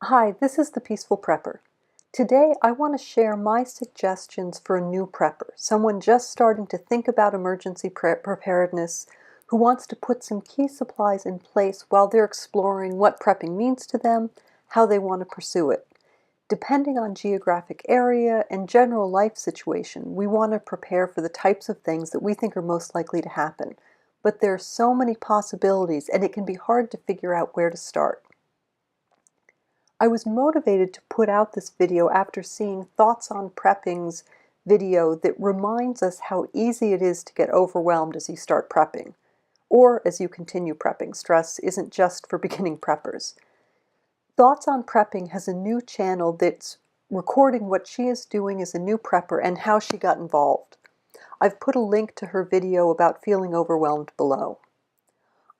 Hi, this is the Peaceful Prepper. Today I want to share my suggestions for a new prepper, someone just starting to think about emergency preparedness, who wants to put some key supplies in place while they're exploring what prepping means to them, how they want to pursue it. Depending on geographic area and general life situation, we want to prepare for the types of things that we think are most likely to happen. But there are so many possibilities, and it can be hard to figure out where to start. I was motivated to put out this video after seeing Thoughts on Prepping's video that reminds us how easy it is to get overwhelmed as you start prepping, or as you continue prepping. Stress isn't just for beginning preppers. Thoughts on Prepping has a new channel that's recording what she is doing as a new prepper and how she got involved. I've put a link to her video about feeling overwhelmed below.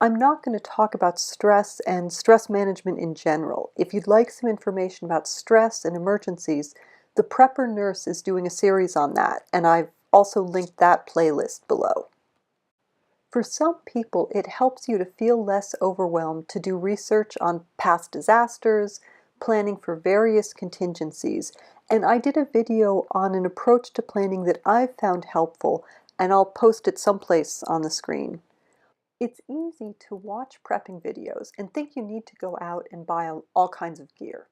I'm not going to talk about stress and stress management in general. If you'd like some information about stress and emergencies, the Prepper Nurse is doing a series on that, and I've also linked that playlist below. For some people, it helps you to feel less overwhelmed to do research on past disasters, planning for various contingencies, and I did a video on an approach to planning that I've found helpful, and I'll post it someplace on the screen. It's easy to watch prepping videos and think you need to go out and buy all kinds of gear.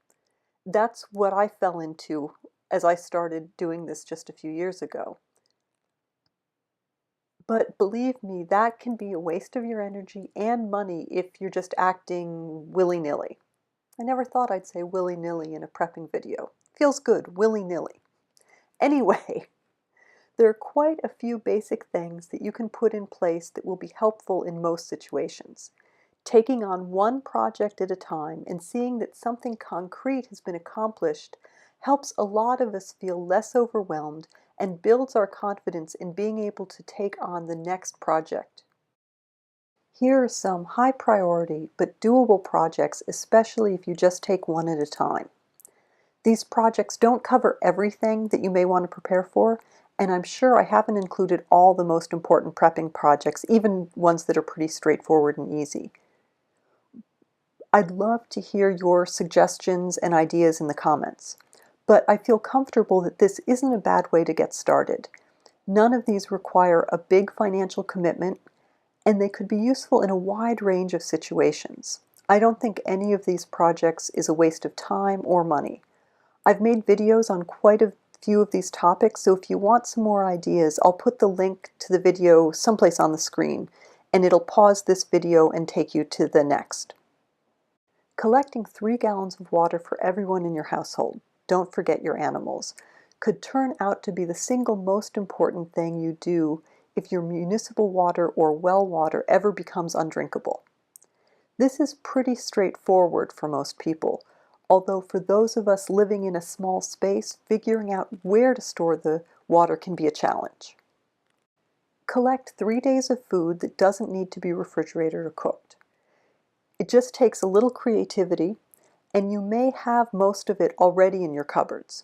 That's what I fell into as I started doing this just a few years ago. But believe me, that can be a waste of your energy and money if you're just acting willy-nilly. I never thought I'd say willy-nilly in a prepping video. Feels good, willy-nilly. Anyway, there are quite a few basic things that you can put in place that will be helpful in most situations. Taking on one project at a time and seeing that something concrete has been accomplished helps a lot of us feel less overwhelmed and builds our confidence in being able to take on the next project. Here are some high priority but doable projects, especially if you just take one at a time. These projects don't cover everything that you may want to prepare for, and I'm sure I haven't included all the most important prepping projects, even ones that are pretty straightforward and easy. I'd love to hear your suggestions and ideas in the comments, but I feel comfortable that this isn't a bad way to get started. None of these require a big financial commitment, and they could be useful in a wide range of situations. I don't think any of these projects is a waste of time or money. I've made videos on quite a few of these topics, so if you want some more ideas, I'll put the link to the video someplace on the screen, and it'll pause this video and take you to the next. Collecting 3 gallons of water for everyone in your household, don't forget your animals, could turn out to be the single most important thing you do if your municipal water or well water ever becomes undrinkable. This is pretty straightforward for most people, although for those of us living in a small space, figuring out where to store the water can be a challenge. Collect 3 days of food that doesn't need to be refrigerated or cooked. It just takes a little creativity, and you may have most of it already in your cupboards.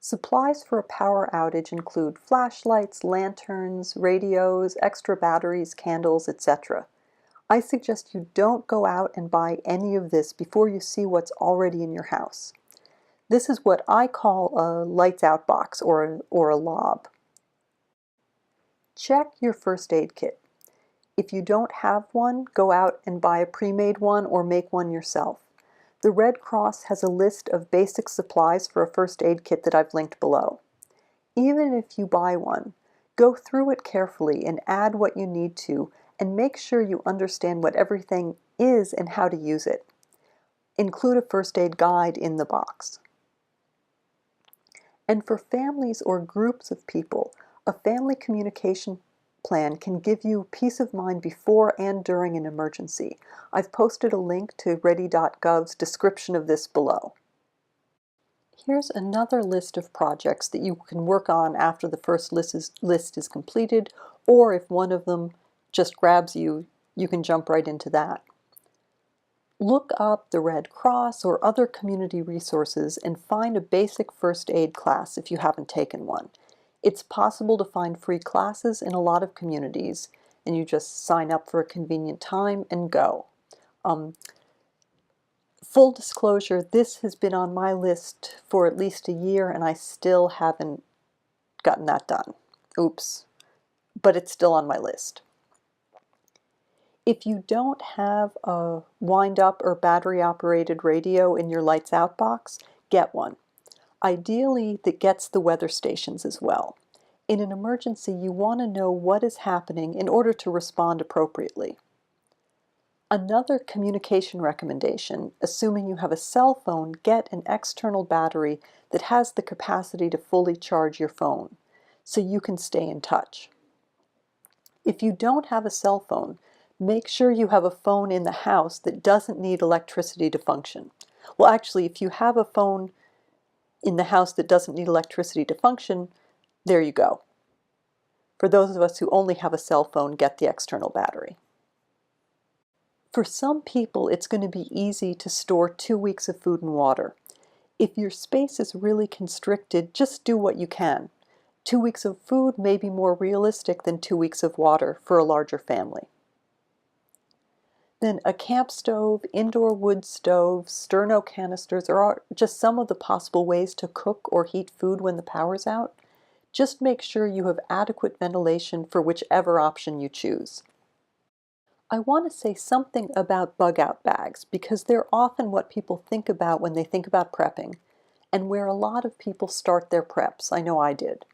Supplies for a power outage include flashlights, lanterns, radios, extra batteries, candles, etc. I suggest you don't go out and buy any of this before you see what's already in your house. This is what I call a lights out box or a lob. Check your first aid kit. If you don't have one, go out and buy a pre-made one or make one yourself. The Red Cross has a list of basic supplies for a first aid kit that I've linked below. Even if you buy one, go through it carefully and add what you need to, and make sure you understand what everything is and how to use it. Include a first aid guide in the box. And for families or groups of people, a family communication plan can give you peace of mind before and during an emergency. I've posted a link to ready.gov's description of this below. Here's another list of projects that you can work on after the first list is completed, or if one of them just grabs you, you can jump right into that. Look up the Red Cross or other community resources and find a basic first aid class if you haven't taken one. It's possible to find free classes in a lot of communities, and you just sign up for a convenient time and go. Full disclosure, this has been on my list for at least a year and I still haven't gotten that done. Oops. But it's still on my list. If you don't have a wind-up or battery-operated radio in your lights out box, get one. Ideally, that gets the weather stations as well. In an emergency, you want to know what is happening in order to respond appropriately. Another communication recommendation, assuming you have a cell phone, get an external battery that has the capacity to fully charge your phone, so you can stay in touch. If you don't have a cell phone, make sure you have a phone in the house that doesn't need electricity to function. Well, actually, if you have a phone in the house that doesn't need electricity to function, there you go. For those of us who only have a cell phone, get the external battery. For some people, it's going to be easy to store 2 weeks of food and water. If your space is really constricted, just do what you can. 2 weeks of food may be more realistic than 2 weeks of water for a larger family. Then a camp stove, indoor wood stove, sterno canisters are just some of the possible ways to cook or heat food when the power's out. Just make sure you have adequate ventilation for whichever option you choose. I want to say something about bug-out bags because they're often what people think about when they think about prepping and where a lot of people start their preps. I know I did.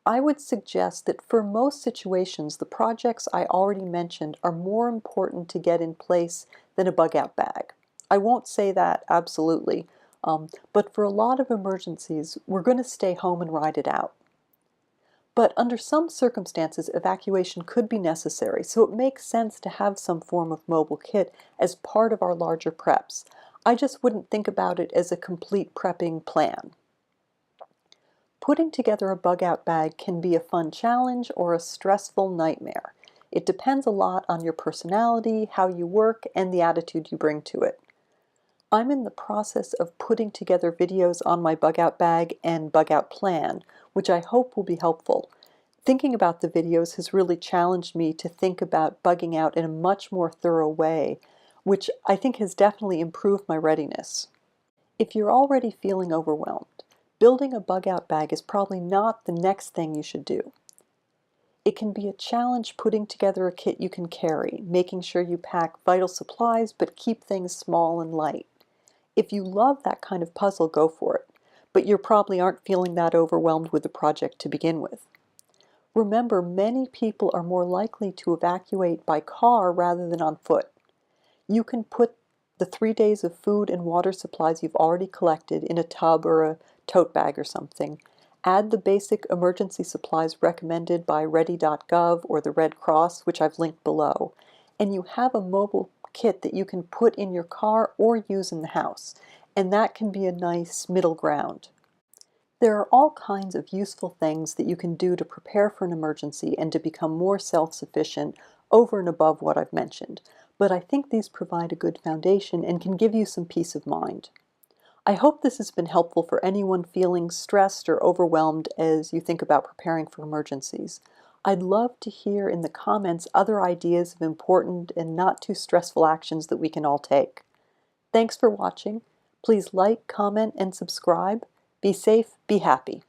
I would suggest that for most situations, the projects I already mentioned are more important to get in place than a bug-out bag. I won't say that absolutely, but for a lot of emergencies, we're going to stay home and ride it out. But under some circumstances, evacuation could be necessary, so it makes sense to have some form of mobile kit as part of our larger preps. I just wouldn't think about it as a complete prepping plan. Putting together a bug-out bag can be a fun challenge or a stressful nightmare. It depends a lot on your personality, how you work, and the attitude you bring to it. I'm in the process of putting together videos on my bug-out bag and bug-out plan, which I hope will be helpful. Thinking about the videos has really challenged me to think about bugging out in a much more thorough way, which I think has definitely improved my readiness. If you're already feeling overwhelmed, building a bug-out bag is probably not the next thing you should do. It can be a challenge putting together a kit you can carry, making sure you pack vital supplies but keep things small and light. If you love that kind of puzzle, go for it, but you probably aren't feeling that overwhelmed with the project to begin with. Remember, many people are more likely to evacuate by car rather than on foot. You can put the 3 days of food and water supplies you've already collected in a tub or a tote bag or something. Add the basic emergency supplies recommended by ready.gov or the Red Cross, which I've linked below, and you have a mobile kit that you can put in your car or use in the house, and that can be a nice middle ground. There are all kinds of useful things that you can do to prepare for an emergency and to become more self-sufficient over and above what I've mentioned, but I think these provide a good foundation and can give you some peace of mind. I hope this has been helpful for anyone feeling stressed or overwhelmed as you think about preparing for emergencies. I'd love to hear in the comments other ideas of important and not too stressful actions that we can all take. Thanks for watching. Please like, comment, and subscribe. Be safe, be happy.